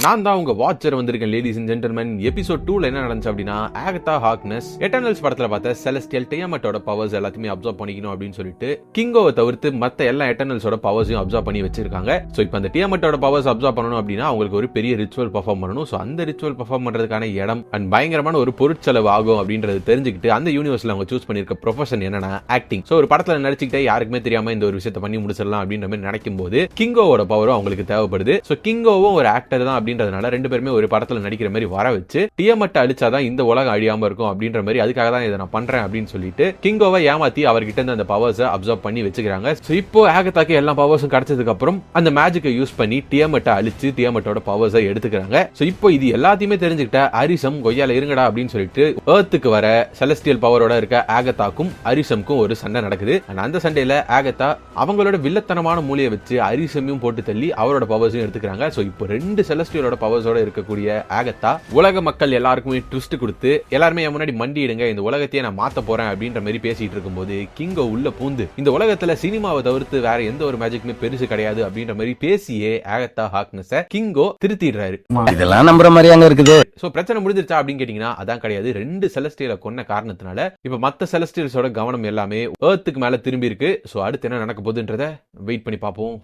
நான் தான் உங்க வாட்சர் வந்திருக்கேன் லேடிஸ் அண்ட் ஜென்டில்மேன். எபிசோட் 2ல என்ன நடந்துச்சு அப்படின்னா, ஆகதா ஹார்க்னஸ் எட்டர்னல்ஸ் படத்துல பார்த்த செலஸ்டியல் டியாமட்டோட பவர்ஸ் எல்லாத்தையுமே அப்சர்வ் பண்ணிக்கணும் அப்படின்னு சொல்லிட்டு கிங்கோவை தவிர்த்து மத்த எல்லா எட்டர்னல்ஸோட பவர்ஸையும் அப்சர்வ் பண்ணி வச்சிருக்காங்க. சோ இப்போ அந்த டியாமட்டோட பவர்ஸ் அப்சர்வ் பண்ணணும் அப்படின்னா அவங்களுக்கு ஒரு பெரிய ரிச்சுவல் பெர்ஃபார்ம் பண்ணணும். சோ அந்த ரிச்சுவல் பெர்ஃபார்ம் பண்றதுக்கான இடம் அண்ட் பயங்கரமான ஒரு பொருட்செலவு ஆகும் அப்படின்றது தெரிஞ்சுக்கிட்டு அந்த யூனிவர்ஸ்ல அவங்க சூஸ் பண்ணிருக்க ப்ரொஃபஷன் என்னன்னா ஆக்டிங். சோ ஒரு படத்துல நடிச்சுக்கிட்டே யாருக்குமே தெரியாம இந்த ஒரு விஷயத்தை பண்ணி முடிச்சிடலாம் அப்படின்ற மாதிரி நினைக்கும் போது கிங்கோவோட பவரும் அவங்களுக்கு தேவைப்படுது. சோ கிங்கோவும் ஒரு ஆக்டர் தான் அப்படின்றதுனால ரெண்டு பேருமே ஒரு படத்துல நடிக்கிற மாதிரி வர வச்சு டியாமட்டை அழிச்சாதான் இந்த உலகம் அழியாம இருக்கும் அப்படின்ற மாதிரி, அதுக்காக தான் இதை நான் பண்றேன் அப்படின்னு சொல்லிட்டு கிங்கோவை ஏமாத்தி அவர்கிட்ட இருந்து அந்த பவர்ஸை அப்சர்வ் பண்ணி வச்சுக்கிறாங்க. சோ இப்போ ஆகதாக்கு எல்லா பவர்ஸும் கிடைச்சதுக்கு அப்புறம் அந்த மேஜிக்கை யூஸ் பண்ணி டியாமட்டை அழிச்சு டியாமட்டோட பவர்ஸை எடுத்துக்கிறாங்க. சோ இப்போ இது எல்லாத்தையுமே தெரிஞ்சுக்கிட்ட அரிசம் கொய்யால இருங்கடா அப்படின்னு சொல்லிட்டு எர்த்துக்கு வர செலஸ்டியல் பவரோட இருக்க ஆகதாக்கும் அரிசம்க்கும் ஒரு சண்டை நடக்குது. அந்த சண்டையில ஆகதா அவங்களோட வில்லத்தனமான மூலையை வச்சு அரிசமையும் போட்டு தள்ளி அவரோட பவர்ஸையும் எடுத்துக்கிறாங்க. சோ இப்போ ரெண்டு செலஸ்டியலோட பவர்ஸோட இருக்கக்கூடிய ஆகதா உலக மக்கள் எல்லாருக்குமே ட்விஸ்ட் கொடுத்து எல்லாருமே என் முன்னாடி மண்டிடுங்க, இந்த உலகத்தையே நான் மாத்த போறேன் அப்படின்ற மாதிரி பேசிட்டு இருக்கும்போது கிங்கோ உள்ள பூந்து இந்த உலகத்துல சினிமாவை தவிர்த்து வேற எந்த ஒரு மேஜிக்குமே பெருசு கிடையாது அப்படின்ற மாதிரி பேசியே ஆகதா ஹார்க்னஸ கிங்கோ திருத்திடுறாரு. இதெல்லாம் நம்புற மாதிரியாங்க இருக்குது. சோ பிரச்சனை முடிஞ்சிருச்சா அப்படின்னு கேட்டீங்கன்னா அதான் கிடையாது. ரெண்டு செலஸ்டியலை கொன்ன காரணத்தினால இப்ப மத்த செலஸ்டியல்ஸோட கவனம் எல்லாமே எர்த்துக்கு மேல திரும்பி இருக்கு. சோ அடுத்து என்ன நடக்க போகுதுன்றத வெயிட் பண்ணி பார்ப்போம்.